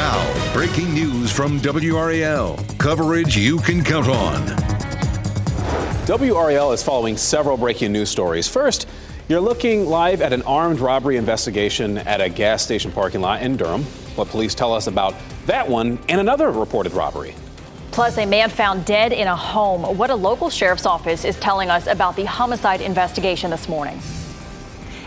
Now, breaking news from WRAL. Coverage you can count on. WRAL is following several breaking news stories. First, you're looking live at an armed robbery investigation at a gas station parking lot in Durham. What police tell us about that one and another reported robbery. Plus, a man found dead in a home. What a local sheriff's office is telling us about the homicide investigation this morning.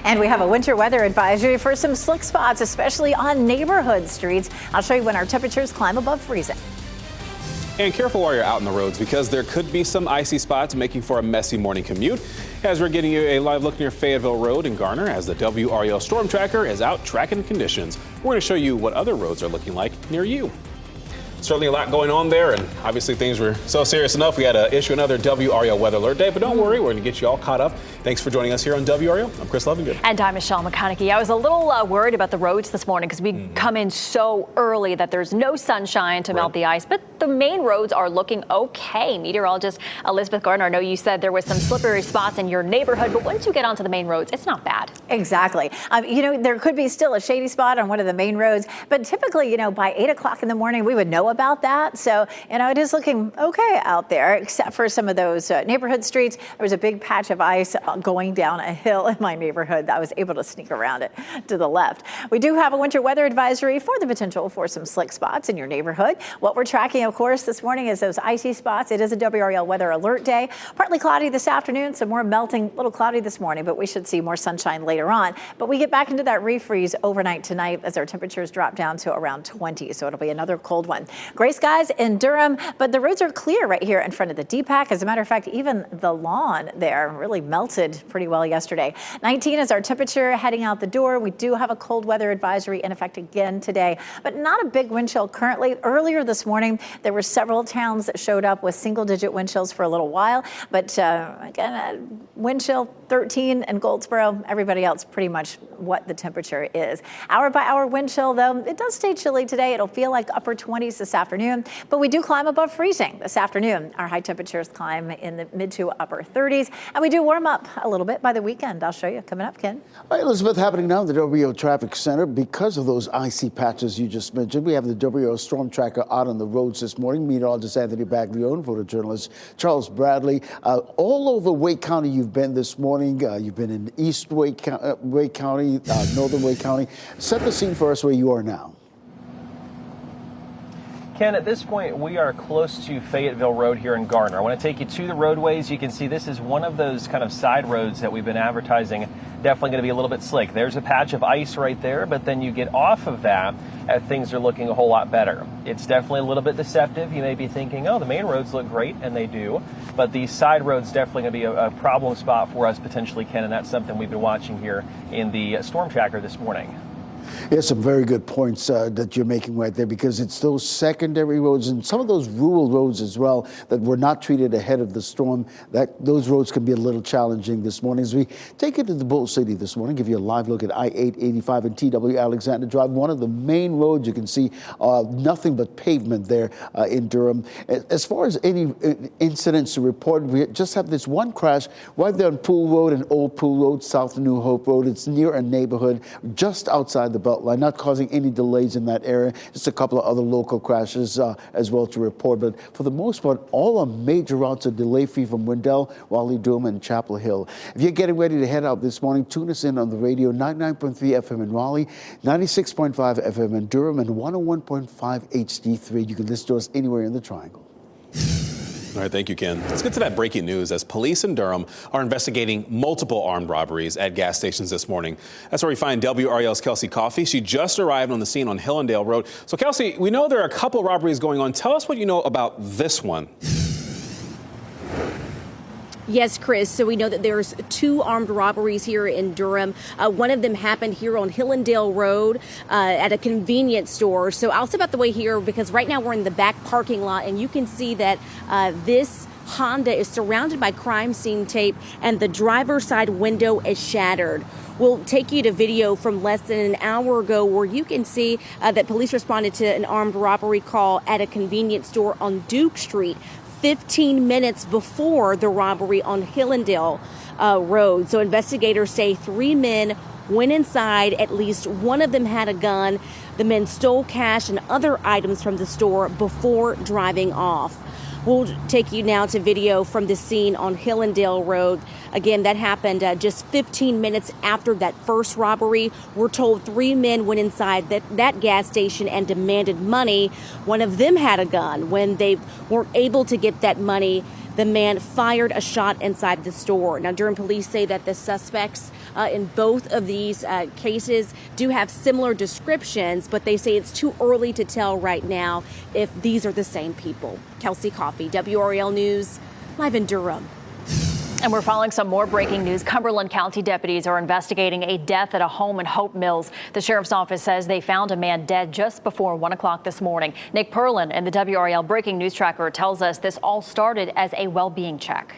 And we have a winter weather advisory for some slick spots, especially on neighborhood streets. I'll show you when our temperatures climb above freezing. And careful while you're out on the roads, because there could be some icy spots making for a messy morning commute. As we're getting you a live look near Fayetteville Road in Garner as the WRAL Storm Tracker is out tracking conditions. We're going to show you what other roads are looking like near you. Certainly a lot going on there, and obviously things were so serious enough we had to issue another WRAL Weather Alert Day. But don't worry, we're going to get you all caught up. Thanks for joining us here on WRAL. I'm Chris Lovingood. And I'm Michelle McConaughey. I was a little worried about the roads this morning because we come in so early that there's no sunshine to melt the ice. But the main roads are looking okay. Meteorologist Elizabeth Gardner, I know you said there was some slippery spots in your neighborhood, but once you get onto the main roads, it's not bad. Exactly. There could be still a shady spot on one of the main roads, but typically, by 8 o'clock in the morning, we would know about that. So, it is looking okay out there, except for some of those neighborhood streets. There was a big patch of ice going down a hill in my neighborhood that I was able to sneak around it to the left. We do have a winter weather advisory for the potential for some slick spots in your neighborhood. What we're tracking, of course, this morning is those icy spots. It is a WRAL Weather Alert Day. Partly cloudy this afternoon, some more melting, a little cloudy this morning, but we should see more sunshine later on. But we get back into that refreeze overnight tonight as our temperatures drop down to around 20. So it'll be another cold one. Gray skies in Durham, but the roads are clear right here in front of the DPAC. As a matter of fact, even the lawn there really melted pretty well yesterday. 19 is our temperature heading out the door. We do have a cold weather advisory in effect again today, but not a big wind chill currently. Earlier this morning, there were several towns that showed up with single-digit wind chills for a little while, but again, wind chill 13 in Goldsboro. Everybody else pretty much what the temperature is. Hour by hour wind chill, though, it does stay chilly today. It'll feel like upper 20s this afternoon, but we do climb above freezing this afternoon. Our high temperatures climb in the mid to upper 30s, and we do warm up a little bit by the weekend. I'll show you coming up, Ken. All right, Elizabeth, happening now in the WRAL Traffic Center. Because of those icy patches you just mentioned, we have the WRAL Storm Tracker out on the roads this morning. Meteorologist Anthony Baglione, photojournalist Charles Bradley. All over Wake County you've been this morning. You've been in East Wake County, Northern Wake County. Set the scene for us where you are now. Ken, at this point, we are close to Fayetteville Road here in Garner. I want to take you to the roadways. You can see this is one of those kind of side roads that we've been advertising. Definitely going to be a little bit slick. There's a patch of ice right there, but then you get off of that and things are looking a whole lot better. It's definitely a little bit deceptive. You may be thinking, oh, the main roads look great, and they do. But these side roads definitely going to be a problem spot for us potentially, Ken, and that's something we've been watching here in the Storm Tracker this morning. There's some very good points that you're making right there, because it's those secondary roads and some of those rural roads as well that were not treated ahead of the storm. Those roads can be a little challenging this morning. As we take it to the Bull City this morning, give you a live look at I-885 and TW Alexander Drive, one of the main roads. You can see nothing but pavement there in Durham. As far as any incidents to report, we just have this one crash right there on Pool Road and Old Pool Road, south of New Hope Road. It's near a neighborhood just outside the Beltline, not causing any delays in that area. Just a couple of other local crashes as well to report. But for the most part, all our major routes are delay-free from Wendell, Raleigh-Durham, and Chapel Hill. If you're getting ready to head out this morning, tune us in on the radio, 99.3 FM in Raleigh, 96.5 FM in Durham, and 101.5 HD3. You can listen to us anywhere in the Triangle. All right, thank you, Ken. Let's get to that breaking news as police in Durham are investigating multiple armed robberies at gas stations this morning. That's where we find WRAL's Kelsey Coffey. She just arrived on the scene on Hillendale Road. So, Kelsey, we know there are a couple robberies going on. Tell us what you know about this one. Yes, Chris. So we know that there's two armed robberies here in Durham. One of them happened here on Hillendale Road at a convenience store. So I'll step out the way here because right now we're in the back parking lot, and you can see that this Honda is surrounded by crime scene tape and the driver's side window is shattered. We'll take you to video from less than an hour ago where you can see that police responded to an armed robbery call at a convenience store on Duke Street 15 minutes before the robbery on Hillendale Road. So investigators say three men went inside. At least one of them had a gun. The men stole cash and other items from the store before driving off. We'll take you now to video from the scene on Hillendale Road. Again, that happened just 15 minutes after that first robbery. We're told 3 men went inside that gas station and demanded money. One of them had a gun. When they weren't able to get that money, the man fired a shot inside the store. Now, Durham police say that the suspects in both of these cases do have similar descriptions, but they say it's too early to tell right now if these are the same people. Kelsey Coffey, WRAL News, live in Durham. And we're following some more breaking news. Cumberland County deputies are investigating a death at a home in Hope Mills. The sheriff's office says they found a man dead just before 1 o'clock this morning. Nick Perlin in the WRAL Breaking News Tracker tells us this all started as a well-being check.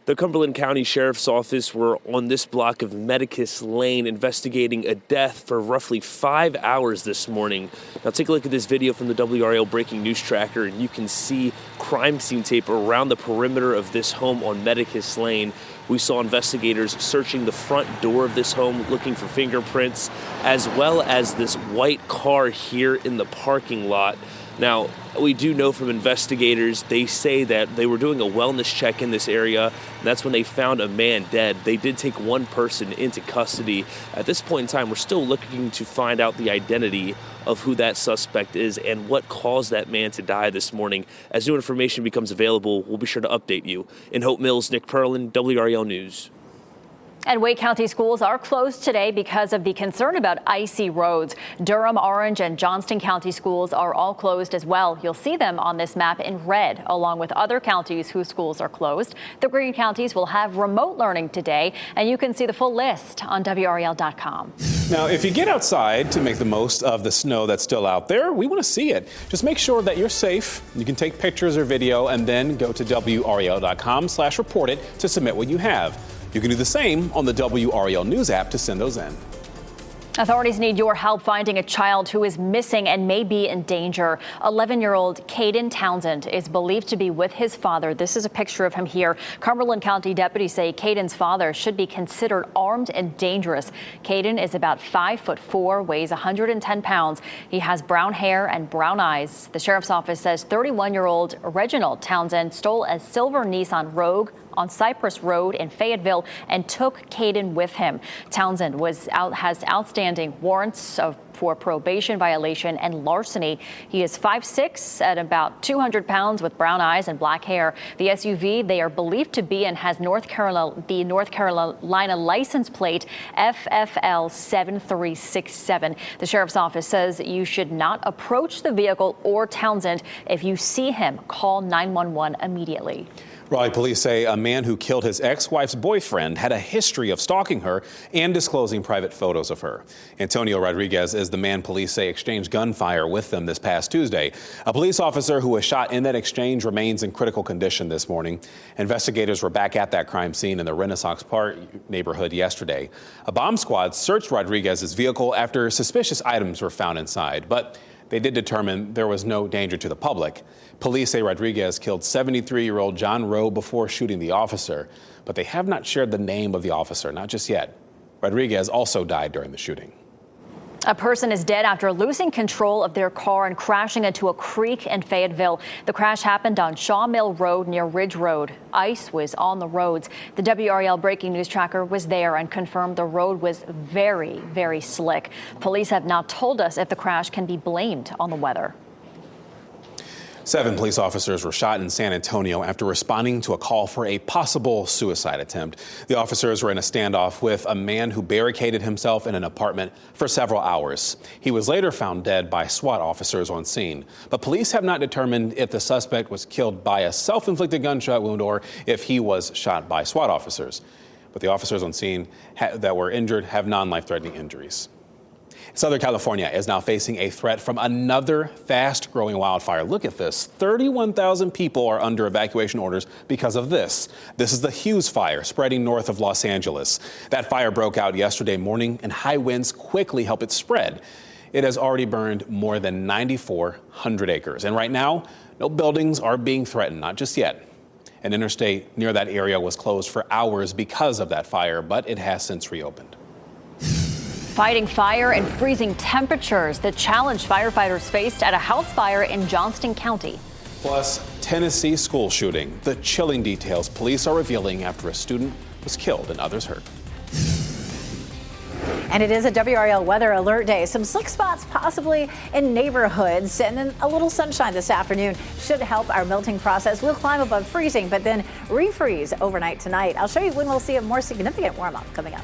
The Cumberland County Sheriff's Office were on this block of Medicus Lane investigating a death for roughly 5 hours this morning. Now take a look at this video from the WRAL Breaking News Tracker, and you can see crime scene tape around the perimeter of this home on Medicus Lane. We saw investigators searching the front door of this home looking for fingerprints, as well as this white car here in the parking lot. Now, we do know from investigators, they say that they were doing a wellness check in this area, and that's when they found a man dead. They did take one person into custody. At this point in time, we're still looking to find out the identity of who that suspect is and what caused that man to die this morning. As new information becomes available, we'll be sure to update you. In Hope Mills, Nick Perlin, WRAL News. And Wake County schools are closed today because of the concern about icy roads. Durham, Orange, and Johnston County schools are all closed as well. You'll see them on this map in red, along with other counties whose schools are closed. The green counties will have remote learning today, and you can see the full list on WRAL.com. Now, if you get outside to make the most of the snow that's still out there, we want to see it. Just make sure that you're safe. You can take pictures or video and then go to WRAL.com/report it to submit what you have. You can do the same on the WRAL News app to send those in. Authorities need your help finding a child who is missing and may be in danger. 11-year-old Caden Townsend is believed to be with his father. This is a picture of him here. Cumberland County deputies say Caden's father should be considered armed and dangerous. Caden is about 5'4", weighs 110 pounds. He has brown hair and brown eyes. The sheriff's office says 31-year-old Reginald Townsend stole a silver Nissan Rogue on Cypress Road in Fayetteville and took Caden with him. Townsend has outstanding warrants for probation violation and larceny. He is 5'6" at about 200 pounds with brown eyes and black hair. The SUV they are believed to be in has the North Carolina license plate FFL 7367. The sheriff's office says you should not approach the vehicle or Townsend. If you see him, call 911 immediately. Raleigh police say a man who killed his ex-wife's boyfriend had a history of stalking her and disclosing private photos of her. Antonio Rodriguez is the man police say exchanged gunfire with them this past Tuesday. A police officer who was shot in that exchange remains in critical condition this morning. Investigators were back at that crime scene in the Renaissance Park neighborhood yesterday. A bomb squad searched Rodriguez's vehicle after suspicious items were found inside, but they did determine there was no danger to the public. Police say Rodriguez killed 73-year-old John Rowe before shooting the officer, but they have not shared the name of the officer, not just yet. Rodriguez also died during the shooting. A person is dead after losing control of their car and crashing into a creek in Fayetteville. The crash happened on Shaw Mill Road near Ridge Road. Ice was on the roads. The WRAL Breaking News Tracker was there and confirmed the road was very, very slick. Police have not told us if the crash can be blamed on the weather. 7 police officers were shot in San Antonio after responding to a call for a possible suicide attempt. The officers were in a standoff with a man who barricaded himself in an apartment for several hours. He was later found dead by SWAT officers on scene. But police have not determined if the suspect was killed by a self-inflicted gunshot wound or if he was shot by SWAT officers. But the officers on scene that were injured have non-life-threatening injuries. Southern California is now facing a threat from another fast-growing wildfire. Look at this. 31,000 people are under evacuation orders because of this. This is the Hughes Fire spreading north of Los Angeles. That fire broke out yesterday morning, and high winds quickly helped it spread. It has already burned more than 9,400 acres. And right now, no buildings are being threatened, not just yet. An interstate near that area was closed for hours because of that fire, but it has since reopened. Fighting fire and freezing temperatures, the challenge firefighters faced at a house fire in Johnston County. Plus, Tennessee school shooting. The chilling details police are revealing after a student was killed and others hurt. And it is a WRAL weather alert day. Some slick spots possibly in neighborhoods, and then a little sunshine this afternoon should help our melting process. We'll climb above freezing, but then refreeze overnight tonight. I'll show you when we'll see a more significant warm up coming up.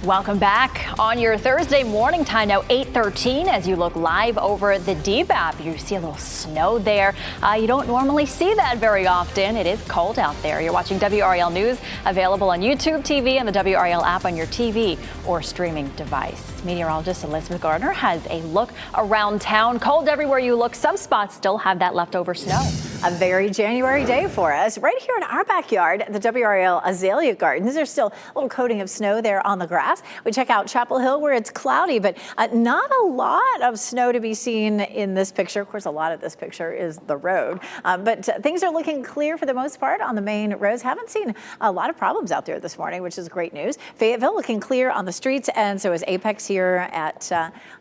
Welcome back on your Thursday morning time now, 8:13. As you look live over the DBAP, you see a little snow there. You don't normally see that very often. It is cold out there. You're watching WRAL News, available on YouTube TV and the WRAL app on your TV or streaming device. Meteorologist Elizabeth Gardner has a look around town. Cold everywhere you look. Some spots still have that leftover snow. A very January day for us. Right here in our backyard, the WRAL Azalea Gardens, there's still a little coating of snow there on the grass. We check out Chapel Hill where it's cloudy, but not a lot of snow to be seen in this picture. Of course, a lot of this picture is the road, but things are looking clear for the most part on the main roads. Haven't seen a lot of problems out there this morning, which is great news. Fayetteville looking clear on the streets, and so is Apex here at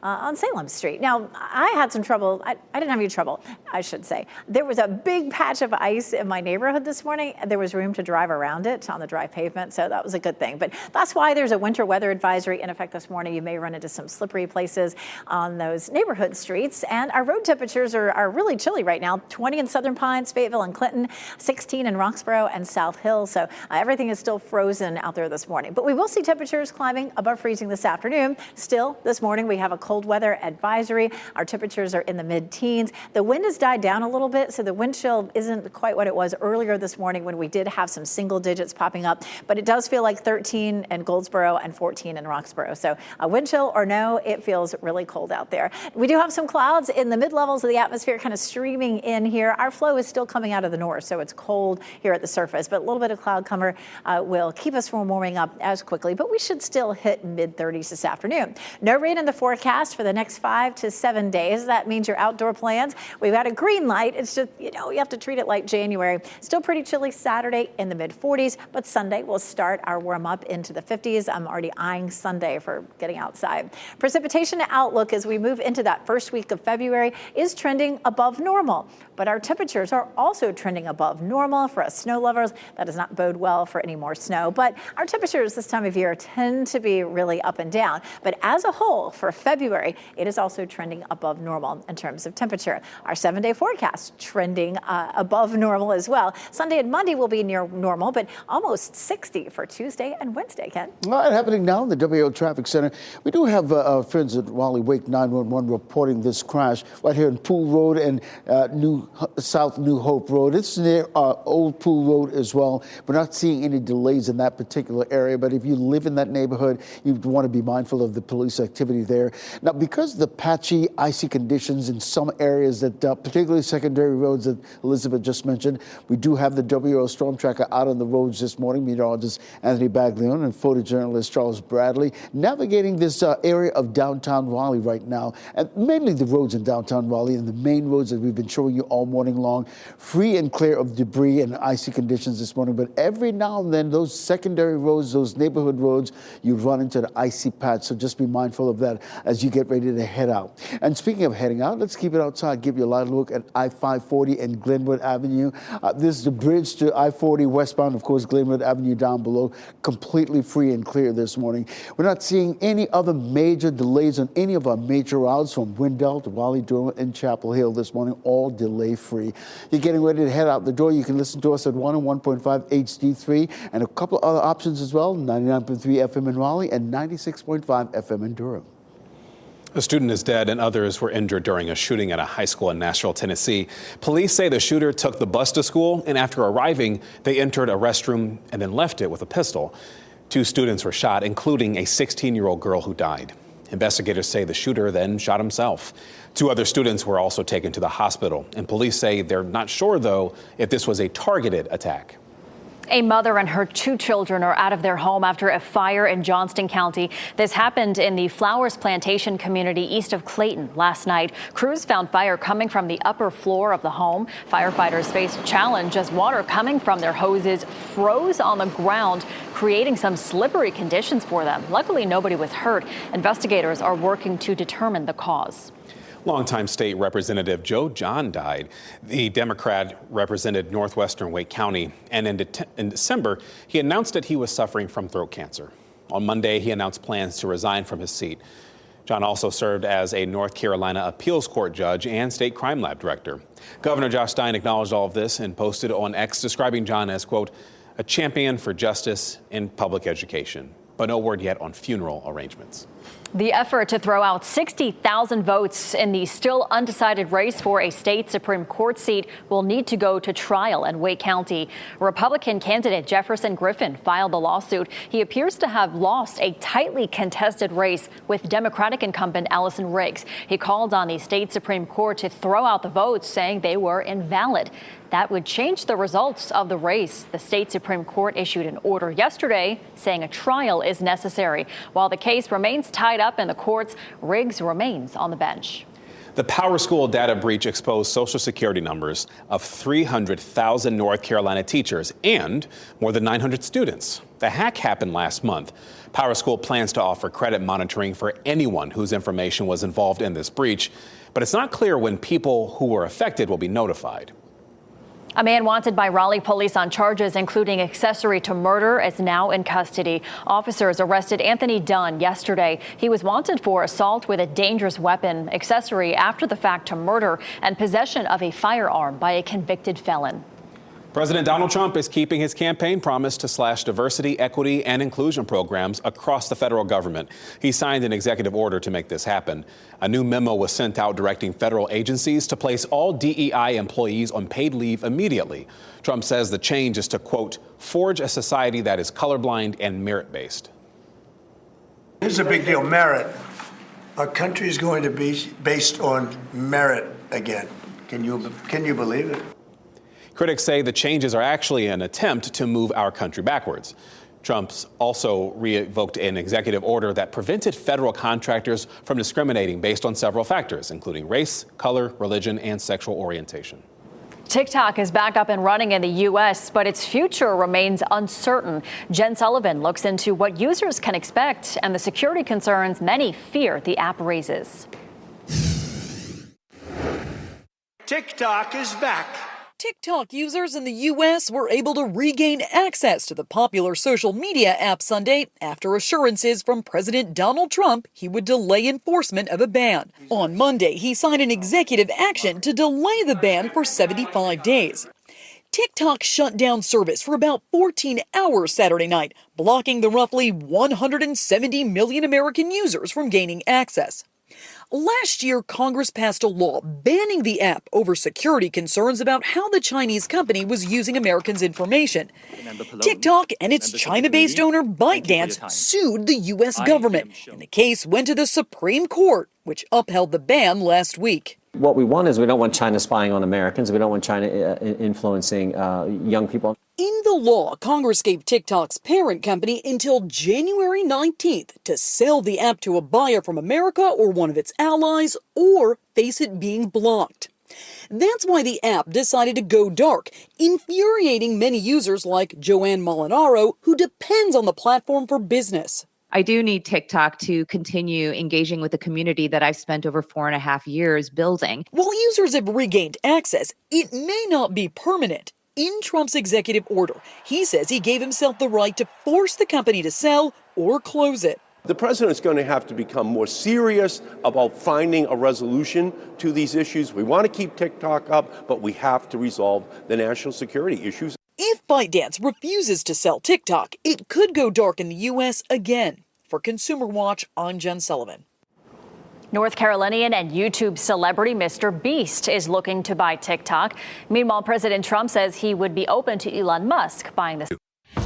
on Salem Street. Now, I had some trouble. I didn't have any trouble, I should say. There was a big patch of ice in my neighborhood this morning. There was room to drive around it on the dry pavement, so that was a good thing. But that's why there's a winter weather advisory in effect this morning. You may run into some slippery places on those neighborhood streets. And our road temperatures are really chilly right now. 20 in Southern Pines, Fayetteville and Clinton, 16 in Roxborough and South Hill. So everything is still frozen out there this morning. But we will see temperatures climbing above freezing this afternoon. Still, this morning we have a cold weather advisory. Our temperatures are in the mid-teens. The wind has died down a little bit, so the wind chill isn't quite what it was earlier this morning when we did have some single digits popping up. But it does feel like 13 in Goldsboro and 14 in Roxborough. So a wind chill or no, it feels really cold out there. We do have some clouds in the mid-levels of the atmosphere kind of streaming in here. Our flow is still coming out of the north, so it's cold here at the surface, but a little bit of cloud cover will keep us from warming up as quickly, but we should still hit mid-30s this afternoon. No rain in the forecast for the next 5 to 7 days. That means your outdoor plans, we've got a green light. It's just, you have to treat it like January. Still pretty chilly Saturday in the mid-40s, but Sunday we'll start our warm up into the 50s. I'm already eyeing Sunday for getting outside. Precipitation outlook as we move into that first week of February is trending above normal, but our temperatures are also trending above normal. For us snow lovers, that does not bode well for any more snow, but our temperatures this time of year tend to be really up and down. But as a whole, for February, it is also trending above normal in terms of temperature. Our 7-day forecast trending above normal as well. Sunday and Monday will be near normal, but almost 60 for Tuesday and Wednesday, Ken. All right, happening now in the WRAL Traffic Center. We do have friends at Raleigh Wake 911 reporting this crash right here in Pool Road and South New Hope Road. It's near Old Pool Road as well. We're not seeing any delays in that particular area, but if you live in that neighborhood, you want to be mindful of the police activity there. Now, because of the patchy, icy conditions in some areas that, particularly secondary roads that Elizabeth just mentioned, we do have the WRAL Storm Tracker out on the roads this morning. Meteorologist Anthony Baglione and photojournalist Charles Bradley navigating this area of downtown Raleigh right now, and mainly the roads in downtown Raleigh and the main roads that we've been showing you all morning long, free and clear of debris and icy conditions this morning. But every now and then, those secondary roads, those neighborhood roads, you run into the icy patch. So just be mindful of that as you get ready to head out. And speaking of heading out, let's keep it outside, give you a live look at I-540 and Glenwood Avenue. This is the bridge to I-40 westbound, of course, Glenwood Avenue down below, completely free and clear this morning. We're not seeing any other major delays on any of our major routes from Wendell to Raleigh, Durham, and Chapel Hill this morning, all delay free. You're getting ready to head out the door. You can listen to us at 101.5 HD3 and a couple other options as well, 99.3 FM in Raleigh and 96.5 FM in Durham. A student is dead and others were injured during a shooting at a high school in Nashville, Tennessee. Police say the shooter took the bus to school, and after arriving, they entered a restroom and then left it with a pistol. 2 students were shot, including a 16-year-old girl who died. Investigators say the shooter then shot himself. 2 other students were also taken to the hospital, and police say they're not sure, though, if this was a targeted attack. A mother and her 2 children are out of their home after a fire in Johnston County. This happened in the Flowers Plantation community east of Clayton last night. Crews found fire coming from the upper floor of the home. Firefighters faced a challenge as water coming from their hoses froze on the ground, creating some slippery conditions for them. Luckily, nobody was hurt. Investigators are working to determine the cause. Longtime state representative Joe John died. The Democrat represented northwestern Wake County, and in December, he announced that he was suffering from throat cancer. On Monday, he announced plans to resign from his seat. John also served as a North Carolina appeals court judge and state crime lab director. Governor Josh Stein acknowledged all of this and posted on X, describing John as, quote, a champion for justice in public education, but no word yet on funeral arrangements. The effort to throw out 60,000 votes in the still undecided race for a state Supreme Court seat will need to go to trial in Wake County. Republican candidate Jefferson Griffin filed the lawsuit. He appears to have lost a tightly contested race with Democratic incumbent Allison Riggs. He called on the state Supreme Court to throw out the votes, saying they were invalid. That would change the results of the race. The state Supreme Court issued an order yesterday saying a trial is necessary. While the case remains tied up in the courts, Riggs remains on the bench. The Power School data breach exposed Social Security numbers of 300,000 North Carolina teachers and more than 900 students. The hack happened last month. Power School plans to offer credit monitoring for anyone whose information was involved in this breach, but it's not clear when people who were affected will be notified. A man wanted by Raleigh police on charges including accessory to murder is now in custody. Officers arrested Anthony Dunn yesterday. He was wanted for assault with a dangerous weapon, accessory after the fact to murder, and possession of a firearm by a convicted felon. President Donald Trump is keeping his campaign promise to slash diversity, equity, and inclusion programs across the federal government. He signed an executive order to make this happen. A new memo was sent out directing federal agencies to place all DEI employees on paid leave immediately. Trump says the change is to, quote, forge a society that is colorblind and merit-based. Here's a big deal, merit. Our country is going to be based on merit again. Can you believe it? Critics say the changes are actually an attempt to move our country backwards. Trump's also revoked an executive order that prevented federal contractors from discriminating based on several factors, including race, color, religion, and sexual orientation. TikTok is back up and running in the U.S., but its future remains uncertain. Jen Sullivan looks into what users can expect and the security concerns many fear the app raises. TikTok is back. TikTok users in the U.S. were able to regain access to the popular social media app Sunday after assurances from President Donald Trump he would delay enforcement of a ban. On Monday, he signed an executive action to delay the ban for 75 days. TikTok shut down service for about 14 hours Saturday night, blocking the roughly 170 million American users from gaining access. Last year, Congress passed a law banning the app over security concerns about how the Chinese company was using Americans' information. TikTok and its China-based owner ByteDance sued the U.S. government, and the case went to the Supreme Court, which upheld the ban last week. What we want is we don't want China spying on Americans. We don't want China influencing young people. In the law, Congress gave TikTok's parent company until January 19th to sell the app to a buyer from America or one of its allies, or face it being blocked. That's why the app decided to go dark, infuriating many users like Joanne Molinaro, who depends on the platform for business. I do need TikTok to continue engaging with the community that I've spent over 4.5 years building. While users have regained access, it may not be permanent. In Trump's executive order, he says he gave himself the right to force the company to sell or close it. The president's going to have to become more serious about finding a resolution to these issues. We want to keep TikTok up, but we have to resolve the national security issues. If ByteDance refuses to sell TikTok, it could go dark in the U.S. again. For Consumer Watch, I'm Jen Sullivan. North Carolinian and YouTube celebrity Mr. Beast is looking to buy TikTok. Meanwhile, President Trump says he would be open to Elon Musk buying this.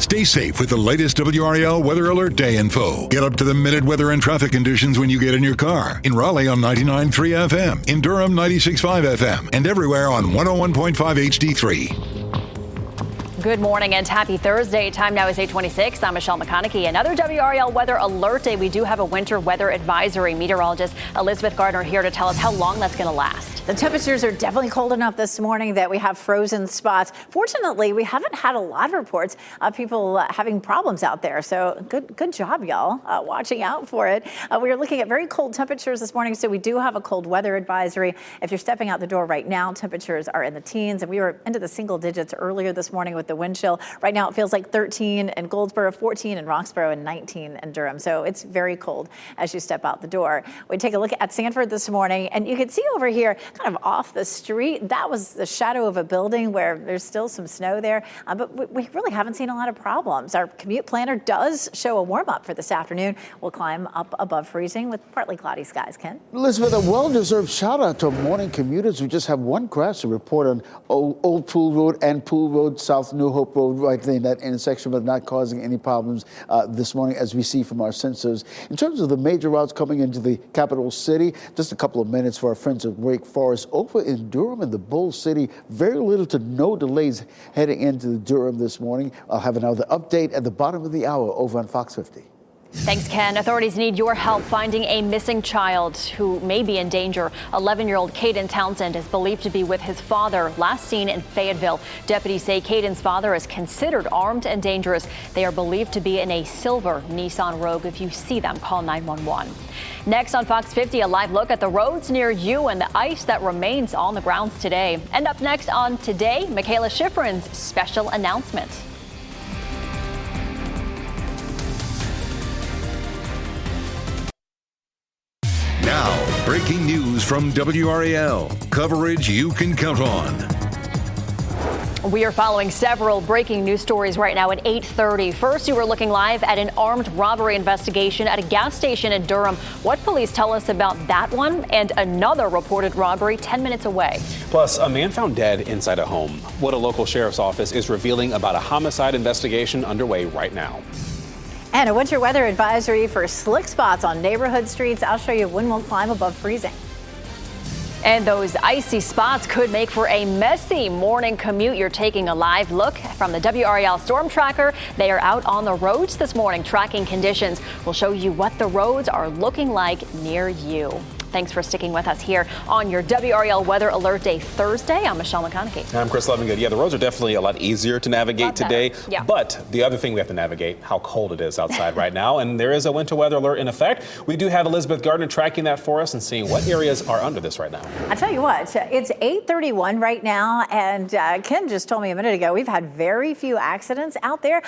Stay safe with the latest WRAL Weather Alert Day info. Get up to the minute weather and traffic conditions when you get in your car. In Raleigh on 99.3 FM, in Durham 96.5 FM, and everywhere on 101.5 HD3. Good morning and happy Thursday. Time now is 8:26. I'm Michelle McConaughey. Another WRAL weather alert day. We do have a winter weather advisory. Meteorologist Elizabeth Gardner here to tell us how long that's going to last. The temperatures are definitely cold enough this morning that we have frozen spots. Fortunately, we haven't had a lot of reports of people having problems out there. So good job, y'all, watching out for it. We are looking at very cold temperatures this morning, so we do have a cold weather advisory. If you're stepping out the door right now, temperatures are in the teens, and we were into the single digits earlier this morning with the wind chill. Right now, it feels like 13 in Goldsboro, 14 in Roxborough, and 19 in Durham. So it's very cold as you step out the door. We take a look at Sanford this morning, and you can see over here, kind of off the street, that was the shadow of a building where there's still some snow there, but we really haven't seen a lot of problems. Our commute planner does show a warm up for this afternoon. We'll climb up above freezing with partly cloudy skies. Ken? Elizabeth, a well-deserved shout out to morning commuters. We just have one crash to report on Old Pool Road and Pool Road, South New Hope Road, right there in that intersection, but not causing any problems this morning, as we see from our sensors. In terms of the major routes coming into the capital city, just a couple of minutes for our friends at Wake Forest. Over in Durham and the Bull City, very little to no delays heading into Durham this morning. I'll have another update at the bottom of the hour over on Fox 50. Thanks, Ken. Authorities need your help finding a missing child who may be in danger. 11-year-old Caden Townsend is believed to be with his father, last seen in Fayetteville. Deputies say Caden's father is considered armed and dangerous. They are believed to be in a silver Nissan Rogue. If you see them, call 911. Next on Fox 50, a live look at the roads near you and the ice that remains on the grounds today. And up next on Today, Michaela Schifrin's special announcement. Now, breaking news from WRAL. Coverage you can count on. We are following several breaking news stories right now at 8:30. First, you were looking live at an armed robbery investigation at a gas station in Durham. What police tell us about that one and another reported robbery 10 minutes away. Plus, a man found dead inside a home. What a local sheriff's office is revealing about a homicide investigation underway right now. And a winter weather advisory for slick spots on neighborhood streets. I'll show you when we'll climb above freezing. And those icy spots could make for a messy morning commute. You're taking a live look from the WRAL Storm Tracker. They are out on the roads this morning tracking conditions. We'll show you what the roads are looking like near you. Thanks for sticking with us here on your WRAL Weather Alert Day Thursday. I'm Michelle McConaughey. I'm Chris Lovingood. Yeah, the roads are definitely a lot easier to navigate today. Yeah. But the other thing we have to navigate, how cold it is outside right now. And there is a winter weather alert in effect. We do have Elizabeth Gardner tracking that for us and seeing what areas are under this right now. I tell you what, it's 8:31 right now. And Ken just told me a minute ago, we've had very few accidents out there.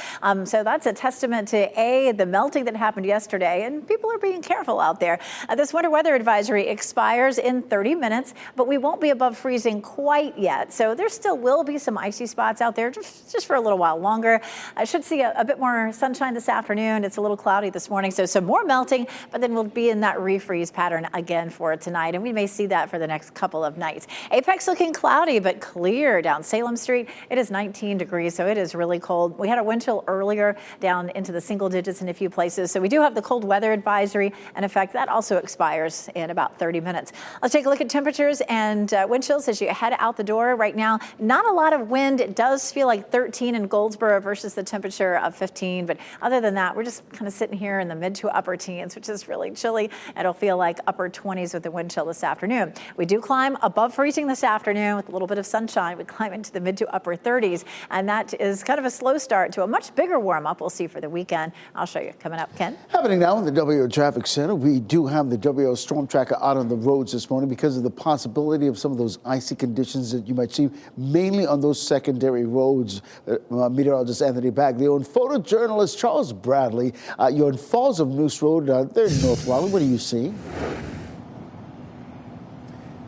So that's a testament to the melting that happened yesterday. And people are being careful out there. This winter weather advisory expires in 30 minutes, but we won't be above freezing quite yet. So there still will be some icy spots out there just for a little while longer. I should see a bit more sunshine this afternoon. It's a little cloudy this morning, so some more melting, but then we'll be in that refreeze pattern again for tonight, and we may see that for the next couple of nights. Apex looking cloudy, but clear down Salem Street. It is 19 degrees, so it is really cold. We had a wind chill earlier down into the single digits in a few places, so we do have the cold weather advisory, and in fact, that also expires in about 30 minutes. Let's take a look at temperatures and wind chills as you head out the door right now. Not a lot of wind. It does feel like 13 in Goldsboro versus the temperature of 15. But other than that, we're just kind of sitting here in the mid to upper teens, which is really chilly. It'll feel like upper 20s with the wind chill this afternoon. We do climb above freezing this afternoon with a little bit of sunshine. We climb into the mid to upper 30s. And that is kind of a slow start to a much bigger warm up we'll see for the weekend. I'll show you coming up, Ken. Happening now in the WO Traffic Center, we do have the WO Storm Tracker out on the roads this morning because of the possibility of some of those icy conditions that you might see mainly on those secondary roads. Meteorologist Anthony Bagley and photojournalist Charles Bradley, you're in Falls of Noose Road. They're in North Raleigh. What are you seeing?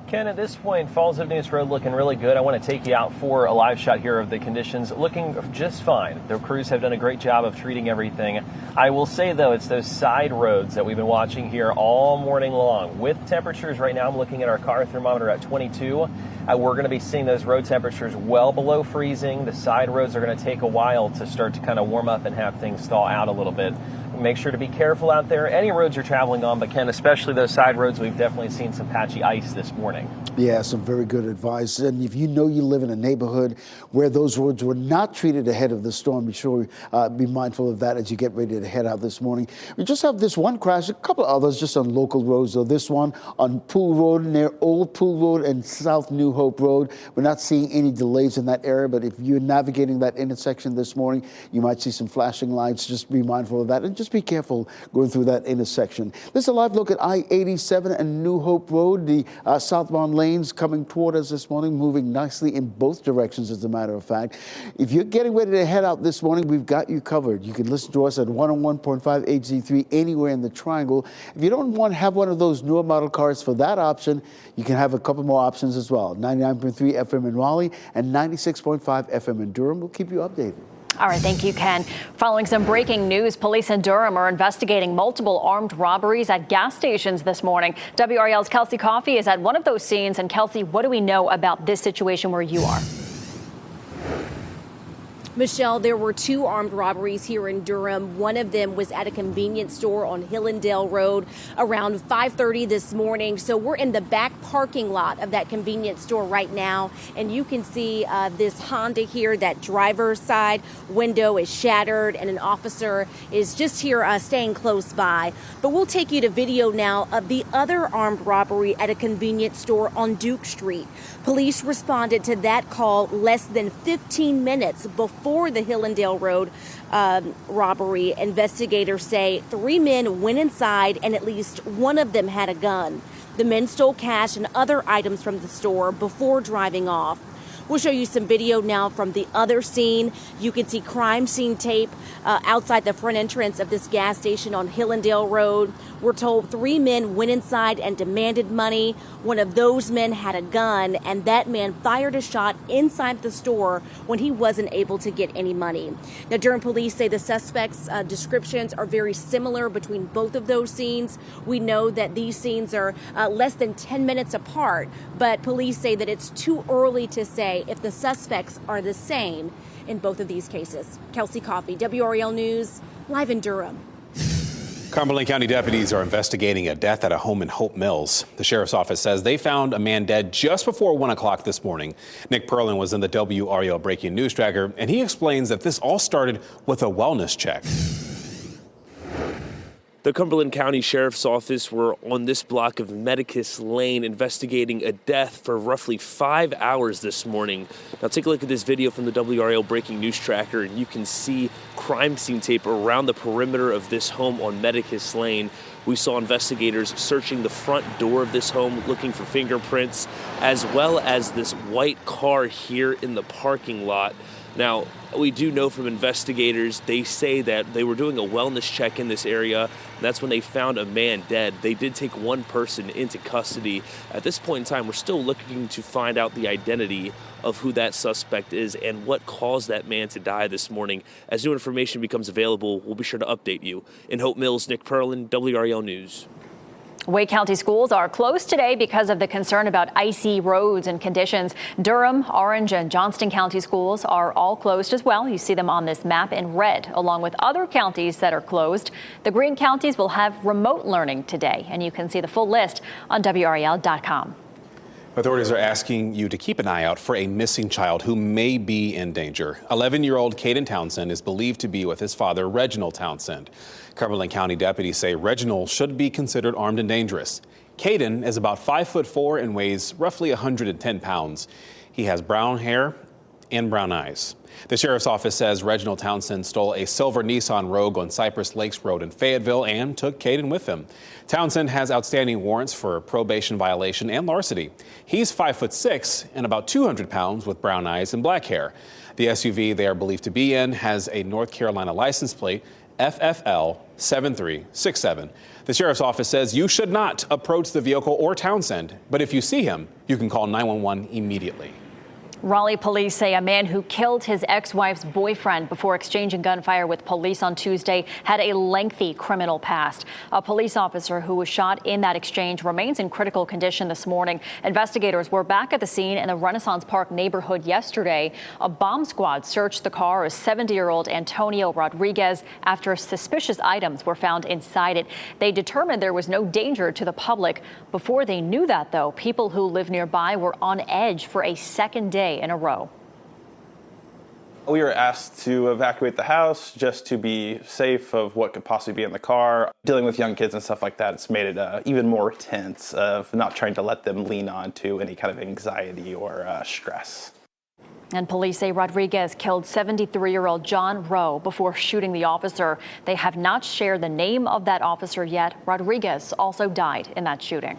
Ken, at this point, Falls of Noose Road looking really good. I want to take you out for a live shot here of the conditions looking just fine. The crews have done a great job of treating everything. I will say, though, it's those side roads that we've been watching here all morning long. With temperatures right now, I'm looking at our car thermometer at 22. We're going to be seeing those road temperatures well below freezing. The side roads are going to take a while to start to kind of warm up and have things thaw out a little bit. Make sure to be careful out there. Any roads you're traveling on, but Ken, especially those side roads, we've definitely seen some patchy ice this morning. Yeah, some very good advice. And if you know you live in a neighborhood where those roads were not treated ahead of the storm, be sure be mindful of that as you get ready to head out this morning. We just have this one crash, a couple of others just on local roads. So this one on Pool Road near Old Pool Road and South New Hope Road. We're not seeing any delays in that area, but if you're navigating that intersection this morning, you might see some flashing lights. Just be mindful of that and just be careful going through that intersection. This is a live look at I-87 and New Hope Road. The southbound lanes coming toward us this morning, moving nicely in both directions, as a matter of fact. If you're getting ready to head out this morning, we've got you covered. You can listen to us at 101.5 HD3 anywhere in the triangle. If you don't want to have one of those newer model cars for that option, you can have a couple more options as well. 99.3 FM in Raleigh and 96.5 FM in Durham. We'll keep you updated. All right, thank you, Ken. Following some breaking news, police in Durham are investigating multiple armed robberies at gas stations this morning. WRAL's Kelsey Coffey is at one of those scenes. And Kelsey, what do we know about this situation where you are? Michelle, there were 2 armed robberies here in Durham. One of them was at a convenience store on Hillendale Road around 5:30 this morning. So we're in the back parking lot of that convenience store right now. And you can see this Honda here, that driver's side window is shattered and an officer is just here staying close by. But we'll take you to video now of the other armed robbery at a convenience store on Duke Street. Police responded to that call less than 15 minutes before the Hillendale Road robbery. Investigators say 3 men went inside and at least one of them had a gun. The men stole cash and other items from the store before driving off. We'll show you some video now from the other scene. You can see crime scene tape outside the front entrance of this gas station on Hillendale Road. We're told 3 men went inside and demanded money. One of those men had a gun, and that man fired a shot inside the store when he wasn't able to get any money. Now, Durham police say the suspects' descriptions are very similar between both of those scenes. We know that these scenes are less than 10 minutes apart, but police say that it's too early to say if the suspects are the same in both of these cases. Kelsey Coffey, WRAL News, live in Durham. Cumberland County deputies are investigating a death at a home in Hope Mills. The sheriff's office says they found a man dead just before 1 o'clock this morning. Nick Perlin was in the WRAL Breaking News Tracker, and he explains that this all started with a wellness check. The Cumberland County Sheriff's Office were on this block of Medicus Lane investigating a death for roughly 5 hours this morning. Now take a look at this video from the WRAL Breaking News Tracker, and you can see crime scene tape around the perimeter of this home on Medicus Lane. We saw investigators searching the front door of this home looking for fingerprints, as well as this white car here in the parking lot. Now, we do know from investigators, they say that they were doing a wellness check in this area. That's when they found a man dead. They did take one person into custody. At this point in time, we're still looking to find out the identity of who that suspect is and what caused that man to die this morning. As new information becomes available, we'll be sure to update you. In Hope Mills, Nick Perlin, WRAL News. Wake County schools are closed today because of the concern about icy roads and conditions. Durham, Orange, and Johnston County schools are all closed as well. You see them on this map in red, along with other counties that are closed. The green counties will have remote learning today, and you can see the full list on WRAL.com. Authorities are asking you to keep an eye out for a missing child who may be in danger. 11-year-old Caden Townsend is believed to be with his father, Reginald Townsend. Cumberland County deputies say Reginald should be considered armed and dangerous. Caden is about 5'4" and weighs roughly 110 pounds. He has brown hair and brown eyes. The sheriff's office says Reginald Townsend stole a silver Nissan Rogue on Cypress Lakes Road in Fayetteville and took Caden with him. Townsend has outstanding warrants for probation violation and larceny. He's 5'6" and about 200 pounds with brown eyes and black hair. The SUV they are believed to be in has a North Carolina license plate, FFL 7367. The sheriff's office says you should not approach the vehicle or Townsend, but if you see him, you can call 911 immediately. Raleigh police say a man who killed his ex-wife's boyfriend before exchanging gunfire with police on Tuesday had a lengthy criminal past. A police officer who was shot in that exchange remains in critical condition this morning. Investigators were back at the scene in the Renaissance Park neighborhood yesterday. A bomb squad searched the car of 70-year-old Antonio Rodriguez after suspicious items were found inside it. They determined there was no danger to the public. Before they knew that, though, people who live nearby were on edge for a second day in a row. We were asked to evacuate the house just to be safe of what could possibly be in the car. Dealing with young kids and stuff like that, it's made it even more tense of not trying to let them lean on to any kind of anxiety or stress. And police say Rodriguez killed 73-year-old John Rowe before shooting the officer. They have not shared the name of that officer yet. Rodriguez also died in that shooting.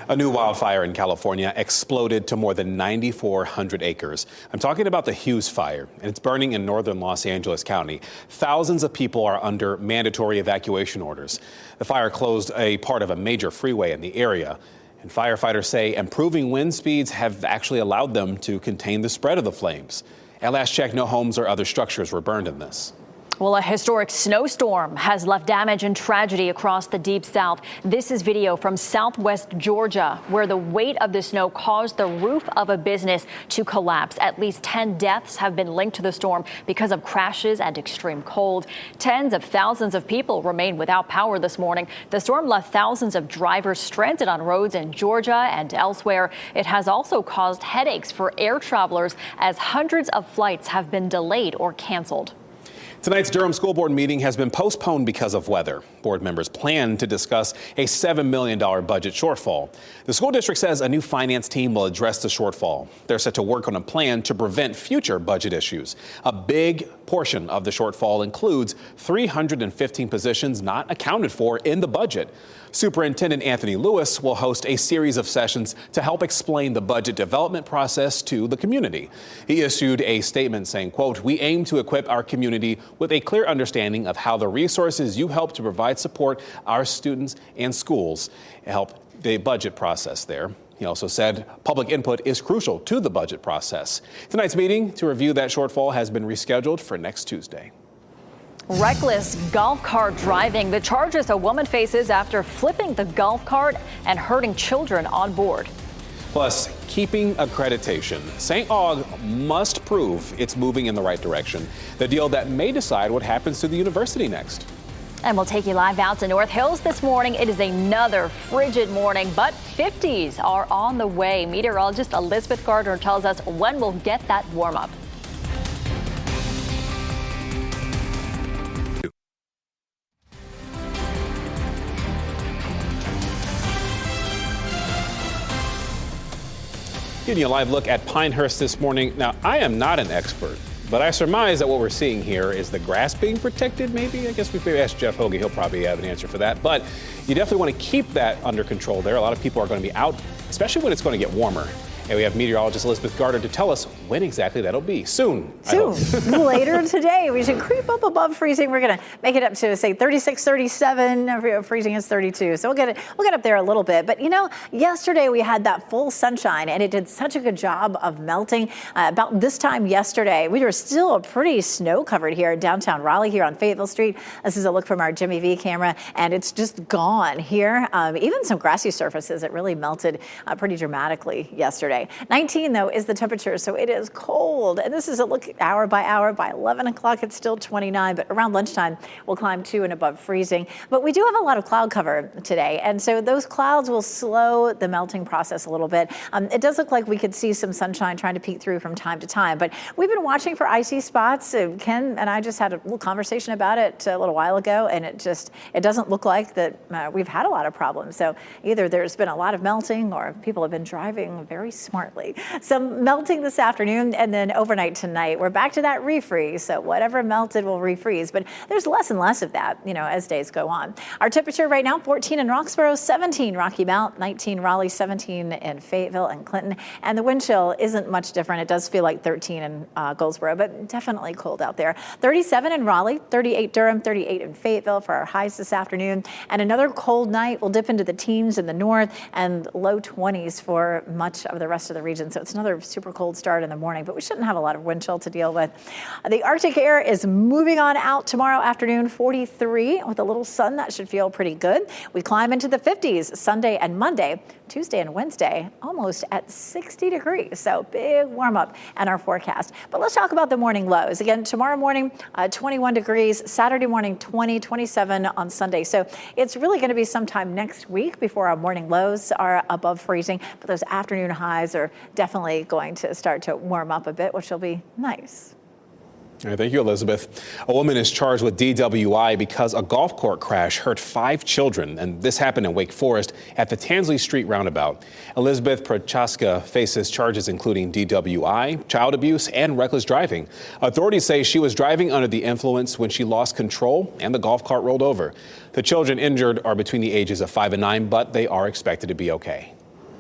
A new wildfire in California exploded to more than 9,400 acres. I'm talking about the Hughes Fire, and it's burning in northern Los Angeles County. Thousands of people are under mandatory evacuation orders. The fire closed a part of a major freeway in the area. And firefighters say improving wind speeds have actually allowed them to contain the spread of the flames. At last check, no homes or other structures were burned in this. Well, a historic snowstorm has left damage and tragedy across the Deep South. This is video from southwest Georgia, where the weight of the snow caused the roof of a business to collapse. At least 10 deaths have been linked to the storm because of crashes and extreme cold. Tens of thousands of people remain without power this morning. The storm left thousands of drivers stranded on roads in Georgia and elsewhere. It has also caused headaches for air travelers as hundreds of flights have been delayed or canceled. Tonight's Durham School Board meeting has been postponed because of weather. Board members plan to discuss a $7 million budget shortfall. The school district says a new finance team will address the shortfall. They're set to work on a plan to prevent future budget issues. A big portion of the shortfall includes 315 positions not accounted for in the budget. Superintendent Anthony Lewis will host a series of sessions to help explain the budget development process to the community. He issued a statement saying, quote, "We aim to equip our community with a clear understanding of how the resources you help to provide support our students and schools help the budget process there." He also said public input is crucial to the budget process. Tonight's meeting to review that shortfall has been rescheduled for next Tuesday. Reckless golf cart driving, the charges a woman faces after flipping the golf cart and hurting children on board. Plus, keeping accreditation. St. Aug must prove it's moving in the right direction. The deal that may decide what happens to the university next. And we'll take you live out to North Hills this morning. It is another frigid morning, but 50s are on the way. Meteorologist Elizabeth Gardner tells us when we'll get that warm up. Giving you a live look at Pinehurst this morning. Now, I am not an expert, but I surmise that what we're seeing here is the grass being protected, maybe. I guess we could ask Jeff Hoagie. He'll probably have an answer for that. But you definitely want to keep that under control there. A lot of people are going to be out, especially when it's going to get warmer. And we have meteorologist Elizabeth Gardner to tell us when exactly that'll be. Soon. Later today, we should creep up above freezing. We're going to make it up to, say, 36, 37. Freezing is 32. So we'll get up there a little bit. But, you know, yesterday we had that full sunshine, and it did such a good job of melting. About this time yesterday, we were still pretty snow-covered here in downtown Raleigh, here on Fayetteville Street. This is a look from our Jimmy V camera, and it's just gone here. Even some grassy surfaces, it really melted pretty dramatically yesterday. 19, though, is the temperature, so it is cold. And this is a look hour by hour. By 11 o'clock, it's still 29, but around lunchtime, we'll climb to and above freezing. But we do have a lot of cloud cover today, and so those clouds will slow the melting process a little bit. It does look like we could see some sunshine trying to peek through from time to time, but we've been watching for icy spots. Ken and I just had a little conversation about it a little while ago, and it doesn't look like that we've had a lot of problems. So either there's been a lot of melting or people have been driving very smartly. Some melting this afternoon, and then overnight tonight, we're back to that refreeze. So whatever melted will refreeze, but there's less and less of that, you know, as days go on. Our temperature right now, 14 in Roxborough, 17 Rocky Mount, 19 Raleigh, 17 in Fayetteville and Clinton. And the wind chill isn't much different. It does feel like 13 in Goldsboro, but definitely cold out there. 37 in Raleigh, 38 Durham, 38 in Fayetteville for our highs this afternoon. And another cold night. We'll dip into the teens in the north and low 20s for much of the rest of the region. So it's another super cold start in the the morning, but we shouldn't have a lot of wind chill to deal with. The Arctic air is moving on out tomorrow afternoon, 43 with a little sun. That should feel pretty good. We climb into the 50s Sunday and Monday. Tuesday and Wednesday, almost at 60 degrees. So big warm up in our forecast. But let's talk about the morning lows. Again, tomorrow morning, 21 degrees, Saturday morning, 20, 27 on Sunday. So it's really going to be sometime next week before our morning lows are above freezing. But those afternoon highs are definitely going to start to warm up a bit, which will be nice. All right, thank you, Elizabeth. A woman is charged with DWI because a golf court crash hurt 5 children, and this happened in Wake Forest at the Tansley Street roundabout. Elizabeth Prochaska faces charges including DWI, child abuse, and reckless driving. Authorities say she was driving under the influence when she lost control and the golf cart rolled over. The children injured are between the ages of 5 and 9, but they are expected to be okay.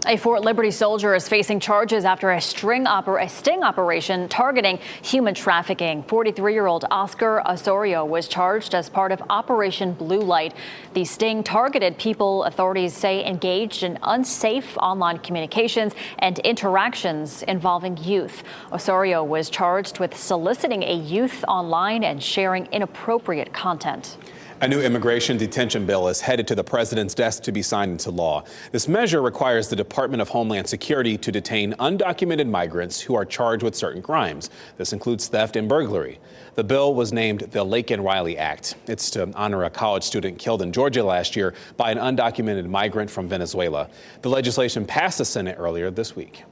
A Fort Liberty soldier is facing charges after a sting operation targeting human trafficking. 43-year-old Oscar Osorio was charged as part of Operation Blue Light. The sting targeted people authorities say engaged in unsafe online communications and interactions involving youth. Osorio was charged with soliciting a youth online and sharing inappropriate content. A new immigration detention bill is headed to the president's desk to be signed into law. This measure requires the Department of Homeland Security to detain undocumented migrants who are charged with certain crimes. This includes theft and burglary. The bill was named the Laken Riley Act. It's to honor a college student killed in Georgia last year by an undocumented migrant from Venezuela. The legislation passed the Senate earlier this week.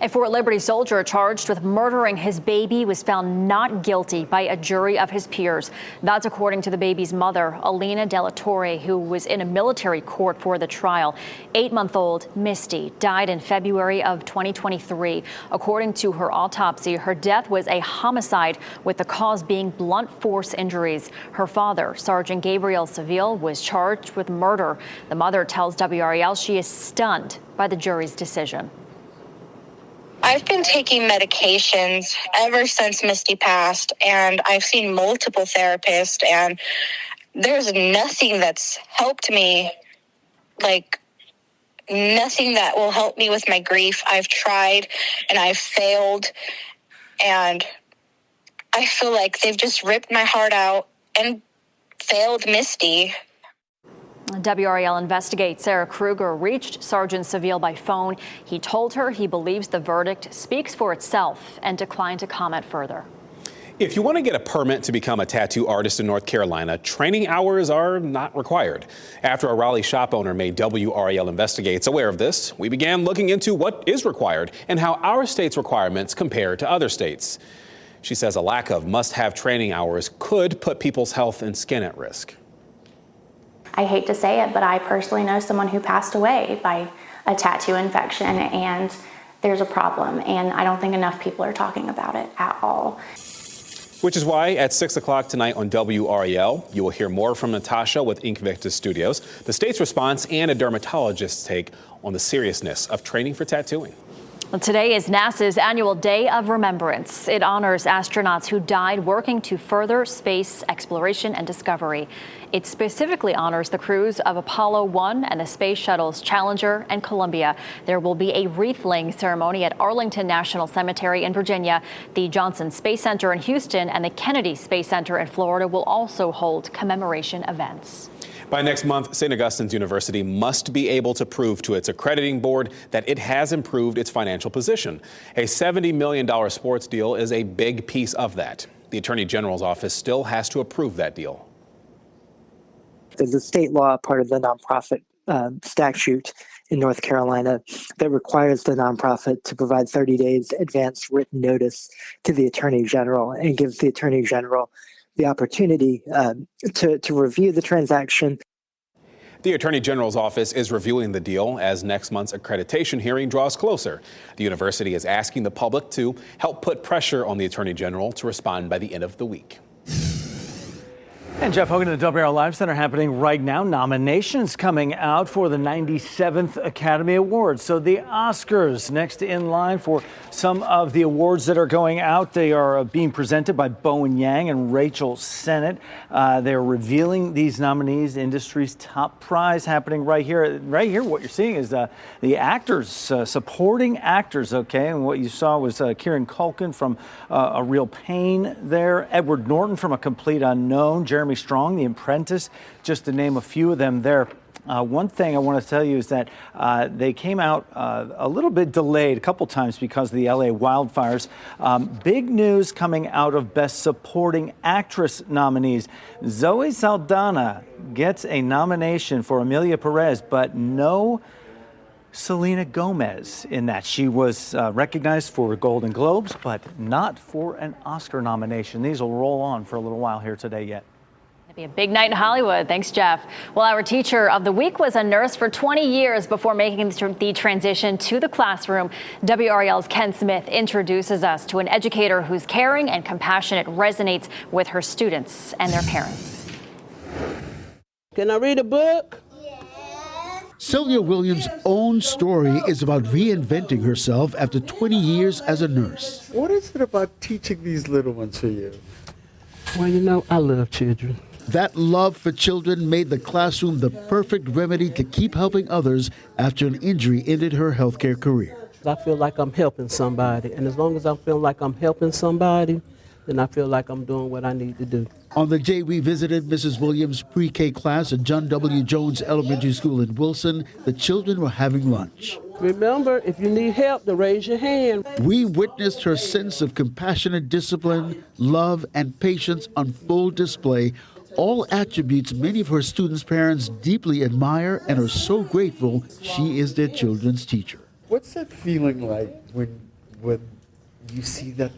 A Fort Liberty soldier charged with murdering his baby was found not guilty by a jury of his peers. That's according to the baby's mother, Alina Della Torre, who was in a military court for the trial. 8-month-old Misty died in February of 2023. According to her autopsy, her death was a homicide, with the cause being blunt force injuries. Her father, Sergeant Gabriel Seville, was charged with murder. The mother tells WRAL she is stunned by the jury's decision. I've been taking medications ever since Misty passed, and I've seen multiple therapists, and there's nothing that's helped me, like nothing that will help me with my grief. I've tried and I've failed, and I feel like they've just ripped my heart out and failed Misty. WRAL investigates. Sarah Kruger reached Sergeant Seville by phone. He told her he believes the verdict speaks for itself and declined to comment further. If you want to get a permit to become a tattoo artist in North Carolina, training hours are not required. After a Raleigh shop owner made WRAL Investigates aware of this, we began looking into what is required and how our state's requirements compare to other states. She says a lack of must-have training hours could put people's health and skin at risk. I hate to say it, but I personally know someone who passed away by a tattoo infection, and there's a problem, and I don't think enough people are talking about it at all. Which is why at 6 o'clock tonight on WRAL, you will hear more from Natasha with Invictus Studios, the state's response, and a dermatologist's take on the seriousness of training for tattooing. Well, today is NASA's annual Day of Remembrance. It honors astronauts who died working to further space exploration and discovery. It specifically honors the crews of Apollo 1 and the space shuttles Challenger and Columbia. There will be a wreath-laying ceremony at Arlington National Cemetery in Virginia. The Johnson Space Center in Houston and the Kennedy Space Center in Florida will also hold commemoration events. By next month, St. Augustine's University must be able to prove to its accrediting board that it has improved its financial position. A $70 million sports deal is a big piece of that. The Attorney General's office still has to approve that deal. There's a state law, part of the nonprofit statute in North Carolina, that requires the nonprofit to provide 30 days advance written notice to the Attorney General and gives the Attorney General the opportunity to review the transaction. The Attorney General's office is reviewing the deal as next month's accreditation hearing draws closer. The university is asking the public to help put pressure on the Attorney General to respond by the end of the week. And Jeff Hogan at the WRAL Live Center happening right now. Nominations coming out for the 97th Academy Awards. So the Oscars next in line for some of the awards that are going out. They are being presented by Bowen Yang and Rachel Sennett. They're revealing these nominees, industry's top prize happening right here. Right here, what you're seeing is the actors, supporting actors, okay? And what you saw was Kieran Culkin from A Real Pain there, Edward Norton from A Complete Unknown, Jeremy Strong, The Apprentice, just to name a few of them there. One thing I want to tell you is that they came out a little bit delayed a couple times because of the LA wildfires. Big news coming out of Best Supporting Actress nominees. Zoe Saldana gets a nomination for Emilia Perez, but no Selena Gomez in that. She was recognized for Golden Globes, but not for an Oscar nomination. These will roll on for a little while here today yet. It'll be a big night in Hollywood. Thanks, Jeff. Well, our teacher of the week was a nurse for 20 years before making the transition to the classroom. WRAL's Ken Smith introduces us to an educator whose caring and compassionate resonates with her students and their parents. Can I read a book? Sylvia Williams' own story is about reinventing herself after 20 years as a nurse. What is it about teaching these little ones for you? Well, you know, I love children. That love for children made the classroom the perfect remedy to keep helping others after an injury ended her healthcare career. I feel like I'm helping somebody, and as long as I feel like I'm helping somebody, then I feel like I'm doing what I need to do. On the day we visited Mrs. Williams' pre-K class at John W. Jones Elementary School in Wilson, the children were having lunch. Remember, if you need help, to raise your hand. We witnessed her sense of compassionate discipline, love, and patience on full display, all attributes many of her students' parents deeply admire and are so grateful she is their children's teacher. What's that feeling like when you see that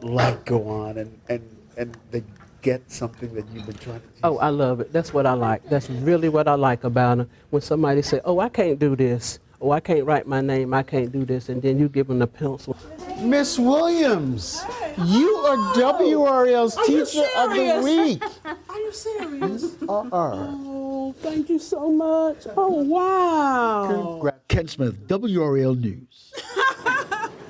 light go on and they get something that you've been trying to teach? Oh, I love it. That's what I like. That's really what I like about her. When somebody say, oh, I can't do this. Oh, I can't write my name. I can't do this. And then you give them the pencil. Miss Williams, you are WRAL's Teacher of the Week. Are you serious? Are. Oh, thank you so much. Oh, wow. Ken Smith, WRAL News.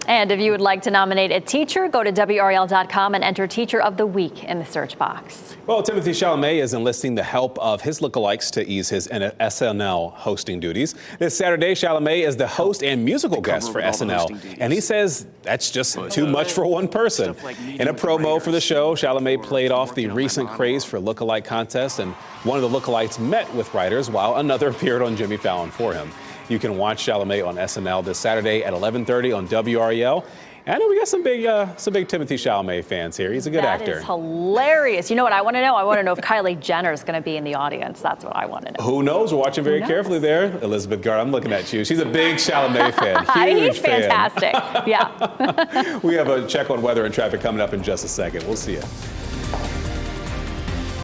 And if you would like to nominate a teacher, go to WRAL.com and enter Teacher of the Week in the search box. Well, Timothée Chalamet is enlisting the help of his lookalikes to ease his SNL hosting duties. This Saturday, Chalamet is the host and musical guest for SNL, and he says that's just too much for one person. In a promo for the show, Chalamet played off the recent craze for lookalike contests, and one of the lookalikes met with writers while another appeared on Jimmy Fallon for him. You can watch Chalamet on SNL this Saturday at 11:30 on WRAL. And I know we got some big Timothée Chalamet fans here. He's a good actor. That is hilarious. You know what I want to know? I want to know if Kylie Jenner is going to be in the audience. That's what I want to know. Who knows? We're watching very carefully there. Elizabeth Gard, I'm looking at you. She's a big Chalamet fan. Huge He's fantastic. fan. Yeah. We have a check on weather and traffic coming up in just a second. We'll see you.